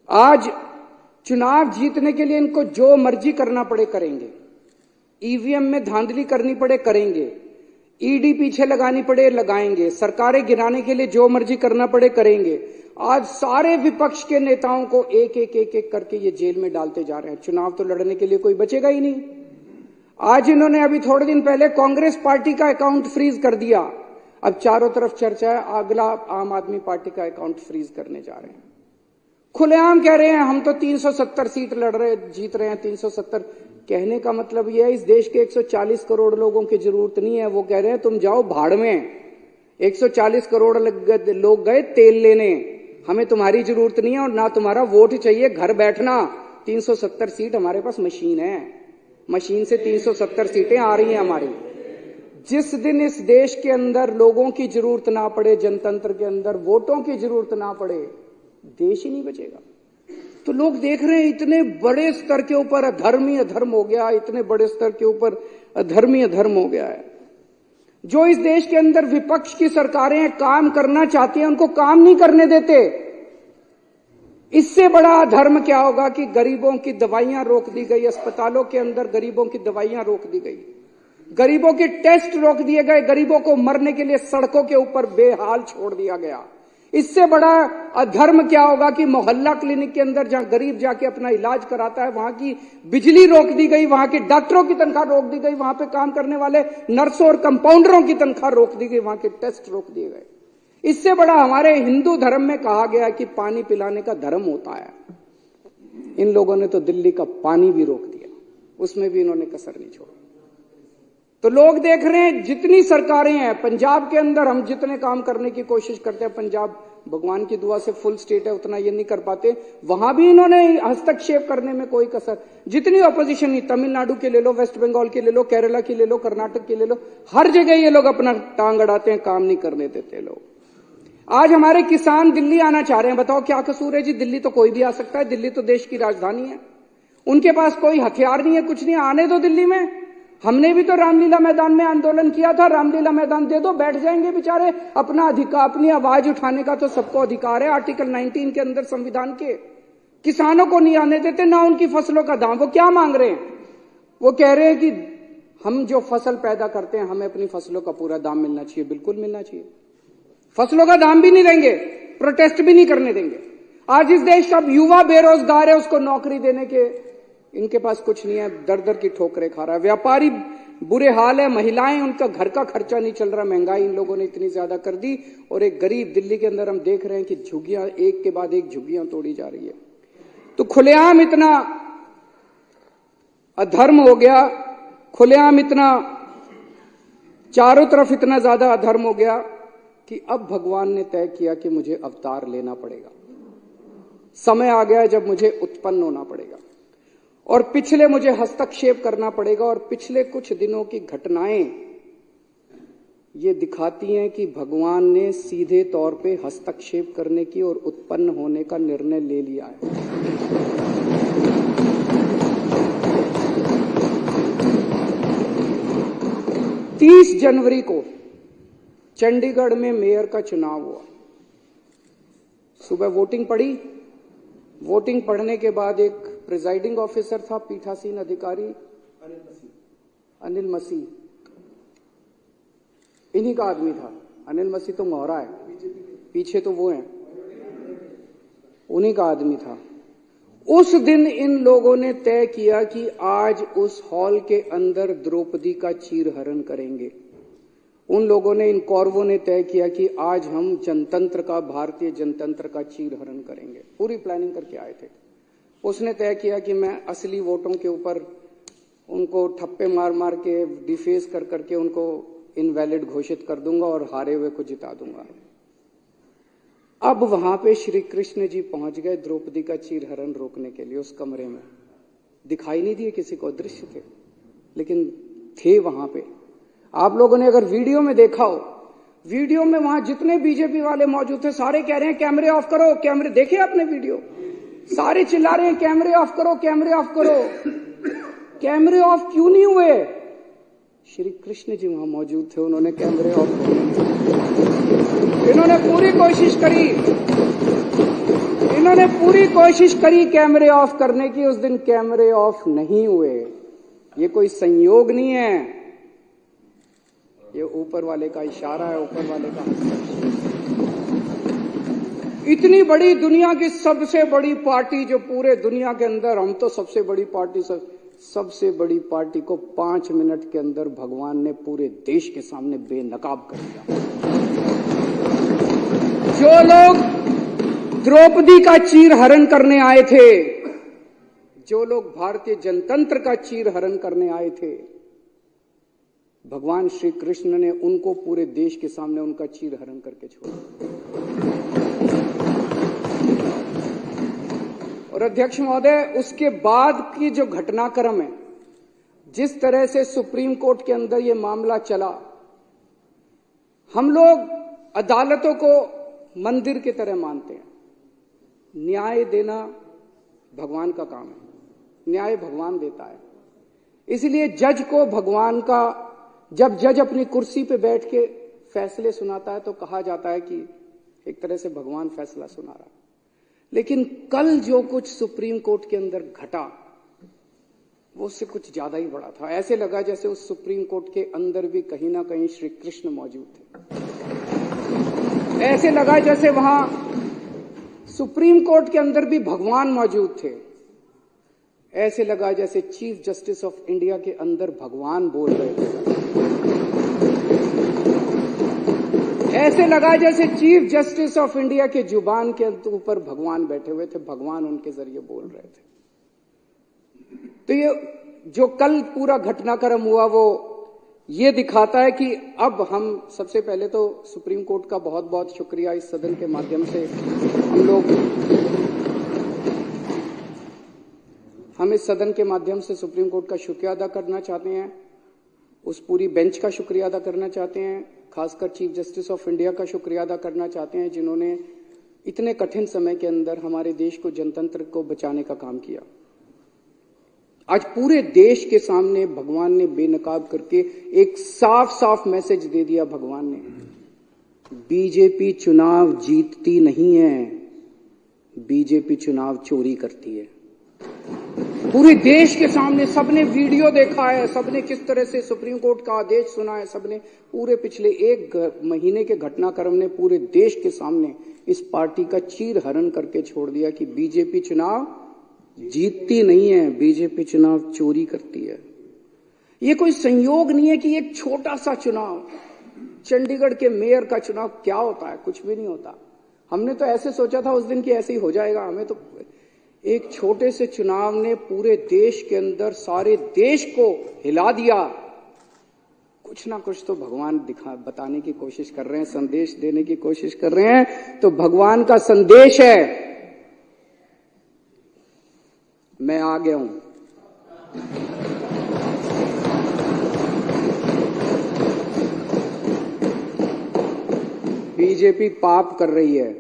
आज चुनाव जीतने के लिए इनको जो मर्जी करना पड़े करेंगे, ईवीएम में धांधली करनी पड़े करेंगे, ईडी पीछे लगानी पड़े लगाएंगे, सरकारें गिराने के लिए जो मर्जी करना पड़े करेंगे। आज सारे विपक्ष के नेताओं को एक एक एक एक करके ये जेल में डालते जा रहे हैं। चुनाव तो लड़ने के लिए कोई बचेगा ही नहीं। आज इन्होंने अभी थोड़े दिन पहले कांग्रेस पार्टी का अकाउंट फ्रीज कर दिया। अब चारों तरफ चर्चा है अगला आम आदमी पार्टी का अकाउंट फ्रीज करने जा रहे हैं। खुलेआम कह रहे हैं हम तो 370 सीट लड़ रहे जीत रहे हैं। 370 कहने का मतलब यह है इस देश के 140 करोड़ लोगों की जरूरत नहीं है। वो कह रहे हैं तुम जाओ भाड़ में। 140 करोड़ लोग गए तेल लेने, हमें तुम्हारी जरूरत नहीं है और ना तुम्हारा वोट चाहिए, घर बैठना। 370 सीट हमारे पास मशीन है, मशीन से 370 सीटें आ रही हैं हमारी। जिस दिन इस देश के अंदर लोगों की जरूरत ना पड़े, जनतंत्र के अंदर वोटों की जरूरत ना पड़े, देश ही नहीं बचेगा। तो लोग देख रहे हैं इतने बड़े स्तर के ऊपर अधर्म ही अधर्म हो गया, इतने बड़े स्तर के ऊपर अधर्म ही अधर्म हो गया है। जो इस देश के अंदर विपक्ष की सरकारें काम करना चाहती हैं उनको काम नहीं करने देते। इससे बड़ा अधर्म क्या होगा कि गरीबों की दवाइयां रोक दी गई, अस्पतालों के अंदर गरीबों की दवाइयां रोक दी गई, गरीबों के टेस्ट रोक दिए गए, गरीबों को मरने के लिए सड़कों के ऊपर बेहाल छोड़ दिया गया। इससे बड़ा अधर्म क्या होगा कि मोहल्ला क्लिनिक के अंदर जहां गरीब जाके अपना इलाज कराता है वहां की बिजली रोक दी गई, वहां के डॉक्टरों की तनख्वाह रोक दी गई, वहां पे काम करने वाले नर्सों और कंपाउंडरों की तनख्वाह रोक दी गई, वहां के टेस्ट रोक दिए गए। इससे बड़ा हमारे हिंदू धर्म में कहा गया कि पानी पिलाने का धर्म होता है। इन लोगों ने तो दिल्ली का पानी भी रोक दिया, उसमें भी इन्होंने कसर नहीं छोड़ी। तो लोग देख रहे हैं जितनी सरकारें हैं पंजाब के अंदर, हम जितने काम करने की कोशिश करते हैं, पंजाब भगवान की दुआ से फुल स्टेट है, उतना ये नहीं कर पाते, वहां भी इन्होंने हस्तक्षेप करने में कोई कसर। जितनी ऑपोजिशन नहीं, तमिलनाडु के ले लो, वेस्ट बंगाल के ले लो, केरला की ले लो, कर्नाटक की ले लो, हर जगह ये लोग अपना टांग अड़ाते हैं, काम नहीं करने देते लोग। आज हमारे किसान दिल्ली आना चाह रहे हैं, बताओ क्या कसूर है जी? दिल्ली तो कोई भी आ सकता है, दिल्ली तो देश की राजधानी है, उनके पास कोई हथियार नहीं है, कुछ नहीं, आने दो दिल्ली में। हमने भी तो रामलीला मैदान में आंदोलन किया था, रामलीला मैदान दे दो, बैठ जाएंगे बेचारे। अपना अधिकार, अपनी आवाज उठाने का तो सबको अधिकार है आर्टिकल 19 के अंदर संविधान के। किसानों को नहीं आने देते, ना उनकी फसलों का दाम। वो क्या मांग रहे हैं? वो कह रहे हैं कि हम जो फसल पैदा करते हैं हमें अपनी फसलों का पूरा दाम मिलना चाहिए। बिल्कुल मिलना चाहिए, फसलों का दाम भी नहीं देंगे, प्रोटेस्ट भी नहीं करने देंगे। आज इस देश का युवा बेरोजगार है, उसको नौकरी देने के इनके पास कुछ नहीं है, दर दर की ठोकरें खा रहा है। व्यापारी बुरे हाल है, महिलाएं, उनका घर का खर्चा नहीं चल रहा, महंगाई इन लोगों ने इतनी ज्यादा कर दी। और एक गरीब दिल्ली के अंदर हम देख रहे हैं कि झुग्गियां एक के बाद एक झुग्गियां तोड़ी जा रही है। तो खुलेआम इतना अधर्म हो गया, खुलेआम इतना चारों तरफ इतना ज्यादा अधर्म हो गया कि अब भगवान ने तय किया कि मुझे अवतार लेना पड़ेगा। समय आ गया जब मुझे उत्पन्न होना पड़ेगा और पिछले मुझे हस्तक्षेप करना पड़ेगा। और पिछले कुछ दिनों की घटनाएं ये दिखाती हैं कि भगवान ने सीधे तौर पे हस्तक्षेप करने की और उत्पन्न होने का निर्णय ले लिया है। 30 जनवरी को चंडीगढ़ में मेयर का चुनाव हुआ। सुबह वोटिंग पड़ी, वोटिंग पढ़ने के बाद एक प्रिजाइडिंग ऑफिसर था, पीठासीन अधिकारी अनिल मसीह, इन्हीं का आदमी था। अनिल मसीह तो मोहरा है, पीछे तो वो हैं, उन्हीं का आदमी था। उस दिन इन लोगों ने तय किया कि आज उस हॉल के अंदर द्रौपदी का चीरहरण करेंगे। उन लोगों ने, इन कौरवों ने तय किया कि आज हम जनतंत्र का, भारतीय जनतंत्र का चीरहरण करेंगे। पूरी प्लानिंग करके आए थे। उसने तय किया कि मैं असली वोटों के ऊपर उनको ठप्पे मार मार के, डिफेस कर करके उनको इनवैलिड घोषित कर दूंगा और हारे हुए को जिता दूंगा। अब वहां पे श्री कृष्ण जी पहुंच गए द्रौपदी का चीरहरण रोकने के लिए। उस कमरे में दिखाई नहीं दिए किसी को, दृश्य थे, लेकिन थे वहां पे। आप लोगों ने अगर वीडियो में देखा हो, वीडियो में वहां जितने बीजेपी वाले मौजूद थे सारे कह रहे हैं कैमरे ऑफ करो, कैमरे। देखे आपने वीडियो? सारे चिल्ला रहे हैं कैमरे ऑफ करो, कैमरे ऑफ करो। कैमरे ऑफ क्यों नहीं हुए? श्री कृष्ण जी वहां मौजूद थे, उन्होंने कैमरे ऑफ किए। इन्होंने पूरी कोशिश करी, उन्होंने पूरी कोशिश करी कैमरे ऑफ करने की, उस दिन कैमरे ऑफ नहीं हुए। ये कोई संयोग नहीं है, ये ऊपर वाले का इशारा है, ऊपर वाले का। इतनी बड़ी दुनिया की सबसे बड़ी पार्टी जो पूरे दुनिया के अंदर, हम तो सबसे बड़ी पार्टी, सबसे बड़ी पार्टी को 5 मिनट के अंदर भगवान ने पूरे देश के सामने बेनकाब कर दिया। जो लोग द्रौपदी का चीर हरण करने आए थे, जो लोग भारतीय जनतंत्र का चीर हरण करने आए थे, भगवान श्री कृष्ण ने उनको पूरे देश के सामने उनका चीर हरण करके छोड़ा। और अध्यक्ष महोदय, उसके बाद की जो घटनाक्रम है, जिस तरह से सुप्रीम कोर्ट के अंदर ये मामला चला, हम लोग अदालतों को मंदिर की तरह मानते हैं। न्याय देना भगवान का काम है, न्याय भगवान देता है। इसलिए जज को भगवान का, जब जज अपनी कुर्सी पे बैठ के फैसले सुनाता है तो कहा जाता है कि एक तरह से भगवान फैसला सुना रहा है। लेकिन कल जो कुछ सुप्रीम कोर्ट के अंदर घटा, वो उससे कुछ ज्यादा ही बड़ा था। ऐसे लगा जैसे उस सुप्रीम कोर्ट के अंदर भी कहीं ना कहीं श्री कृष्ण मौजूद थे। ऐसे लगा जैसे वहां सुप्रीम कोर्ट के अंदर भी भगवान मौजूद थे। ऐसे लगा जैसे चीफ जस्टिस ऑफ इंडिया के अंदर भगवान बोल रहे थे। ऐसे लगा जैसे चीफ जस्टिस ऑफ इंडिया के जुबान के ऊपर भगवान बैठे हुए थे, भगवान उनके जरिए बोल रहे थे। तो ये जो कल पूरा घटनाक्रम हुआ, वो ये दिखाता है कि अब हम सबसे पहले तो सुप्रीम कोर्ट का बहुत बहुत शुक्रिया, इस सदन के माध्यम से हम इस सदन के माध्यम से सुप्रीम कोर्ट का शुक्रिया अदा करना चाहते हैं, उस पूरी बेंच का शुक्रिया अदा करना चाहते हैं, खासकर चीफ जस्टिस ऑफ इंडिया का शुक्रिया अदा करना चाहते हैं, जिन्होंने इतने कठिन समय के अंदर हमारे देश को, जनतंत्र को बचाने का काम किया। आज पूरे देश के सामने भगवान ने बेनकाब करके एक साफ साफ मैसेज दे दिया। भगवान ने, बीजेपी चुनाव जीतती नहीं है, बीजेपी चुनाव चोरी करती है। पूरे देश के सामने सबने वीडियो देखा है, सबने किस तरह से सुप्रीम कोर्ट का आदेश सुना है, सबने पूरे पिछले 1 महीने के घटनाक्रम ने पूरे देश के सामने इस पार्टी का चीर हरण करके छोड़ दिया कि बीजेपी चुनाव जीतती नहीं है, बीजेपी चुनाव चोरी करती है। ये कोई संयोग नहीं है कि एक छोटा सा चुनाव, चंडीगढ़ के मेयर का चुनाव क्या होता है, कुछ भी नहीं होता। हमने तो ऐसे सोचा था उस दिन की ऐसे ही हो जाएगा। हमें तो एक छोटे से चुनाव ने पूरे देश के अंदर सारे देश को हिला दिया। कुछ ना कुछ तो भगवान बताने की कोशिश कर रहे हैं, संदेश देने की कोशिश कर रहे हैं। तो भगवान का संदेश है, मैं आ गया हूं। बीजेपी पाप कर रही है,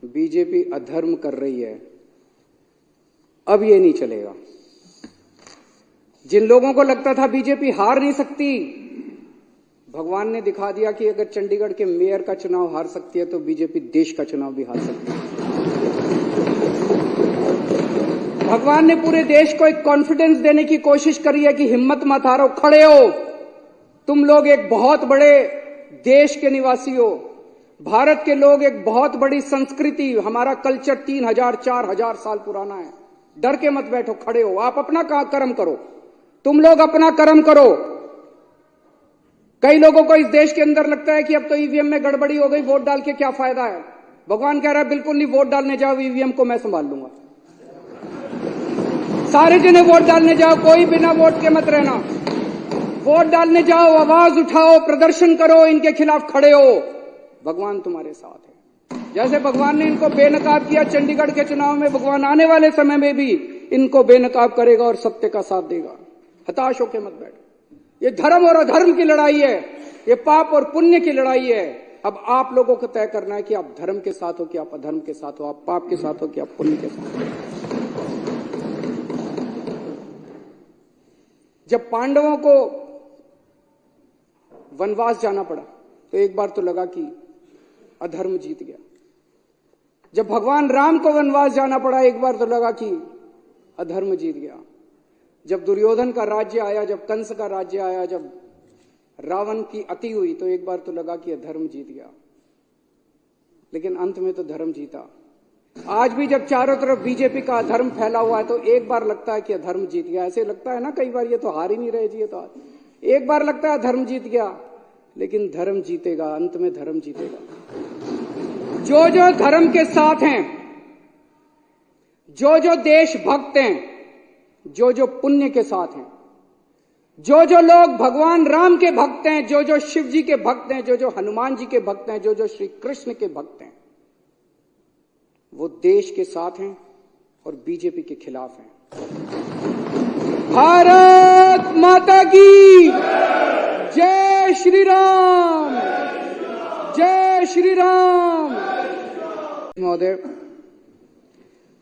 बीजेपी अधर्म कर रही है, अब ये नहीं चलेगा। जिन लोगों को लगता था बीजेपी हार नहीं सकती, भगवान ने दिखा दिया कि अगर चंडीगढ़ के मेयर का चुनाव हार सकती है तो बीजेपी देश का चुनाव भी हार सकती है। भगवान ने पूरे देश को एक कॉन्फिडेंस देने की कोशिश करी है कि हिम्मत मत हारो, खड़े हो, तुम लोग एक बहुत बड़े देश के निवासी हो। भारत के लोग एक बहुत बड़ी संस्कृति, हमारा कल्चर 3000-4000 साल पुराना है। डर के मत बैठो, खड़े हो, आप अपना कर्म करो, तुम लोग अपना कर्म करो। कई लोगों को इस देश के अंदर लगता है कि अब तो ईवीएम में गड़बड़ी हो गई, वोट डाल के क्या फायदा है। भगवान कह रहा है बिल्कुल नहीं, वोट डालने जाओ, ईवीएम को मैं संभाल लूंगा। सारे जने वोट डालने जाओ, कोई बिना वोट के मत रहना। वोट डालने जाओ, आवाज उठाओ, प्रदर्शन करो, इनके खिलाफ खड़े हो, भगवान तुम्हारे साथ है। जैसे भगवान ने इनको बेनकाब किया चंडीगढ़ के चुनाव में, भगवान आने वाले समय में भी इनको बेनकाब करेगा और सत्य का साथ देगा। हताश होकर मत बैठो। ये धर्म और अधर्म की लड़ाई है, ये पाप और पुण्य की लड़ाई है। अब आप लोगों को तय करना है कि आप धर्म के साथ हो कि आप अधर्म के साथ हो, आप पाप के साथ हो कि आप पुण्य के साथ हो। जब पांडवों को वनवास जाना पड़ा तो एक बार तो लगा कि अधर्म जीत गया, जब भगवान राम को वनवास जाना पड़ा एक बार तो लगा कि अधर्म जीत गया। जब दुर्योधन का राज्य आया, जब कंस का राज्य आया, जब रावण की अति हुई तो एक बार तो लगा कि अधर्म जीत गया, लेकिन अंत में तो धर्म जीता। आज भी जब चारों तरफ बीजेपी का अधर्म फैला हुआ है तो एक बार लगता है कि अधर्म जीत गया। ऐसे लगता है ना कई बार, ये तो हार ही नहीं रहे जी, ये तो एक बार लगता है धर्म जीत गया, लेकिन धर्म जीतेगा, अंत में धर्म जीतेगा। जो जो धर्म के साथ हैं, जो जो देशभक्त हैं, जो जो पुण्य के साथ हैं, जो जो लोग भगवान राम के भक्त हैं, जो जो शिव जी के भक्त हैं, जो जो हनुमान जी के भक्त हैं, जो जो श्री कृष्ण के भक्त हैं, वो देश के साथ हैं और बीजेपी के खिलाफ हैं। भारत माता की जय श्री राम, जय श्री राम। महोदय,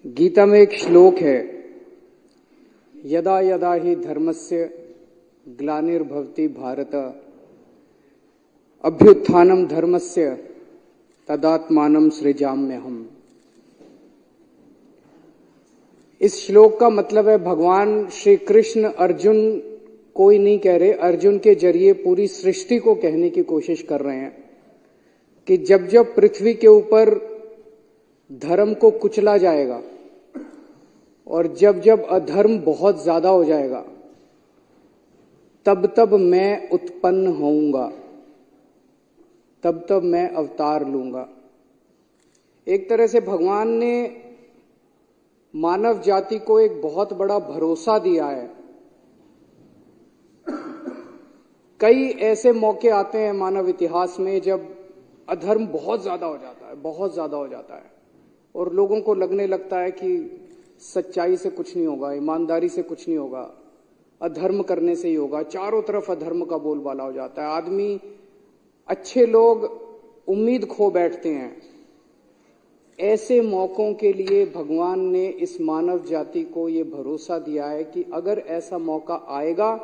गीता में एक श्लोक है, यदा यदा हि धर्मस्य ग्लानिर्भवति भारत अभ्युत्थानम धर्मस्य तदात्मानं सृजाम्यहम्। इस श्लोक का मतलब है भगवान श्री कृष्ण अर्जुन कोई नहीं कह रहे, अर्जुन के जरिए पूरी सृष्टि को कहने की कोशिश कर रहे हैं कि जब जब पृथ्वी के ऊपर धर्म को कुचला जाएगा और जब जब अधर्म बहुत ज्यादा हो जाएगा, तब तब मैं उत्पन्न होऊंगा, तब तब मैं अवतार लूंगा। एक तरह से भगवान ने मानव जाति को एक बहुत बड़ा भरोसा दिया है। कई ऐसे मौके आते हैं मानव इतिहास में जब अधर्म बहुत ज्यादा हो जाता है, बहुत ज्यादा हो जाता है, और लोगों को लगने लगता है कि सच्चाई से कुछ नहीं होगा, ईमानदारी से कुछ नहीं होगा, अधर्म करने से ही होगा। चारों तरफ अधर्म का बोलबाला हो जाता है, आदमी, अच्छे लोग उम्मीद खो बैठते हैं। ऐसे मौकों के लिए भगवान ने इस मानव जाति को ये भरोसा दिया है कि अगर ऐसा मौका आएगा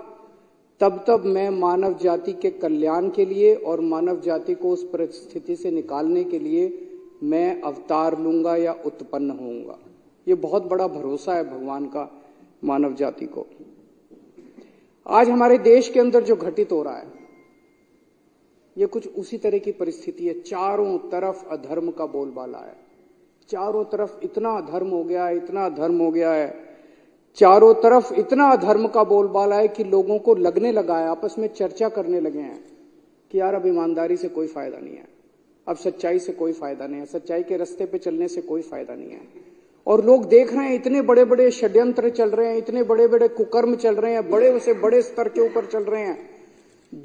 तब तब मैं मानव जाति के कल्याण के लिए और मानव जाति को उस परिस्थिति से निकालने के लिए मैं अवतार लूंगा या उत्पन्न होऊंगा। ये बहुत बड़ा भरोसा है भगवान का मानव जाति को। आज हमारे देश के अंदर जो घटित हो रहा है ये कुछ उसी तरह की परिस्थिति है। चारों तरफ अधर्म का बोलबाला है, चारों तरफ इतना अधर्म हो गया है, इतना अधर्म हो गया है, चारों तरफ इतना अधर्म का बोलबाला है कि लोगों को लगने लगा है, आपस में चर्चा करने लगे हैं कि यार अब ईमानदारी से कोई फायदा नहीं है, अब सच्चाई से कोई फायदा नहीं है, सच्चाई के रास्ते पे चलने से कोई फायदा नहीं है। और लोग देख रहे हैं इतने बड़े बड़े षड्यंत्र चल रहे हैं, इतने बड़े बड़े कुकर्म चल रहे हैं, बड़े से बड़े स्तर के ऊपर चल रहे हैं।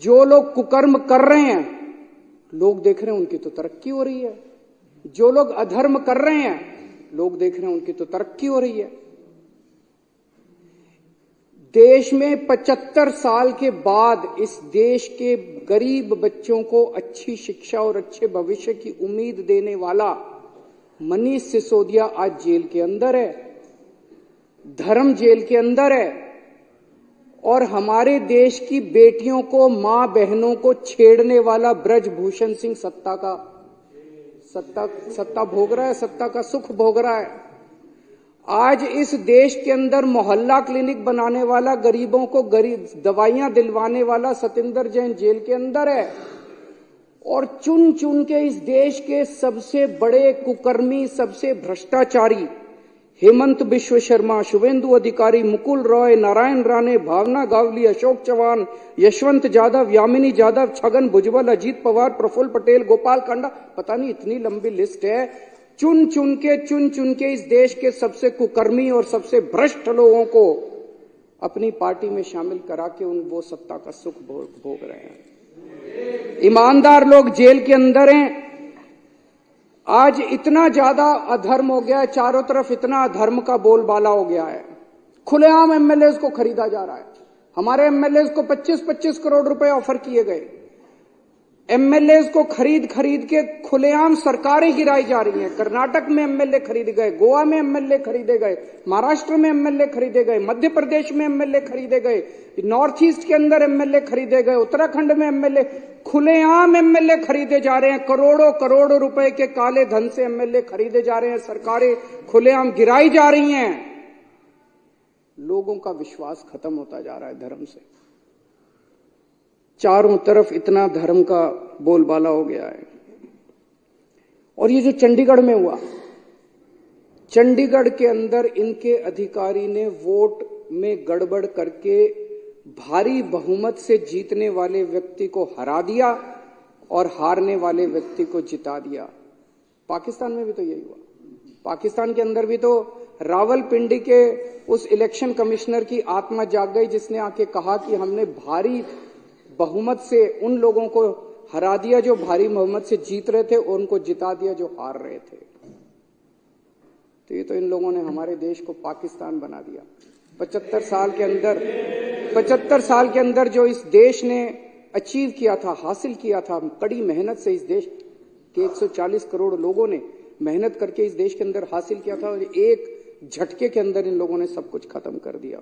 जो लोग कुकर्म कर रहे हैं लोग देख रहे हैं उनकी तो तरक्की हो रही है, जो लोग अधर्म कर रहे हैं लोग देख रहे हैं उनकी तो तरक्की हो रही है। देश में 75 साल के बाद इस देश के गरीब बच्चों को अच्छी शिक्षा और अच्छे भविष्य की उम्मीद देने वाला मनीष सिसोदिया आज जेल के अंदर है, धर्म जेल के अंदर है, और हमारे देश की बेटियों को, मां बहनों को छेड़ने वाला ब्रजभूषण सिंह सत्ता भोग रहा है, सत्ता का सुख भोग रहा है। आज इस देश के अंदर मोहल्ला क्लिनिक बनाने वाला, गरीबों को दवाइयां दिलवाने वाला सतिंदर जैन जेल के अंदर है, और चुन चुन के इस देश के सबसे बड़े कुकर्मी, सबसे भ्रष्टाचारी हेमंत बिश्व शर्मा, शुभेंदु अधिकारी, मुकुल रॉय, नारायण राणे, भावना गावली, अशोक चौहान, यशवंत यादव, यामिनी यादव, छगन भुजबल, अजीत पवार, प्रफुल्ल पटेल, गोपाल कांडा, पता नहीं इतनी लंबी लिस्ट है। चुन चुन के इस देश के सबसे कुकर्मी और सबसे भ्रष्ट लोगों को अपनी पार्टी में शामिल करा के वो सत्ता का सुख भोग रहे हैं। ईमानदार लोग जेल के अंदर हैं। आज इतना ज्यादा अधर्म हो गया है, चारों तरफ इतना अधर्म का बोलबाला हो गया है, खुलेआम एमएलए को खरीदा जा रहा है। हमारे एमएलए को 25-25 करोड़ रुपए ऑफर किए गए, एमएलए को खरीद खरीद के खुलेआम सरकारें गिराई जा रही हैं। कर्नाटक में एमएलए खरीदे गए, गोवा में एमएलए खरीदे गए, महाराष्ट्र में एमएलए खरीदे गए, मध्य प्रदेश में एमएलए खरीदे गए, नॉर्थ ईस्ट के अंदर एमएलए खरीदे गए, उत्तराखंड में एमएलए, खुलेआम एमएलए खरीदे जा रहे हैं। करोड़ों करोड़ों रुपए के काले धन से एमएलए खरीदे जा रहे हैं। सरकारें खुलेआम गिराई जा रही हैं। लोगों का विश्वास खत्म होता जा रहा है धर्म से। चारों तरफ इतना धर्म का बोलबाला हो गया है। और ये जो चंडीगढ़ में हुआ, चंडीगढ़ के अंदर इनके अधिकारी ने वोट में गड़बड़ करके भारी बहुमत से जीतने वाले व्यक्ति को हरा दिया और हारने वाले व्यक्ति को जिता दिया। पाकिस्तान में भी तो यही हुआ। पाकिस्तान के अंदर भी तो रावलपिंडी के उस इलेक्शन कमिश्नर की आत्मा जाग गई जिसने आके कहा कि हमने भारी बहुमत से उन लोगों को हरा दिया जो भारी बहुमत से जीत रहे थे, और उनको जिता दिया जो हार रहे थे। तो ये तो इन लोगों ने हमारे देश को पाकिस्तान बना दिया। 75 साल के अंदर जो इस देश ने अचीव किया था, हासिल किया था, कड़ी मेहनत से इस देश के 140 करोड़ लोगों ने मेहनत करके इस देश के अंदर हासिल किया था, और एक झटके के अंदर इन लोगों ने सब कुछ खत्म कर दिया।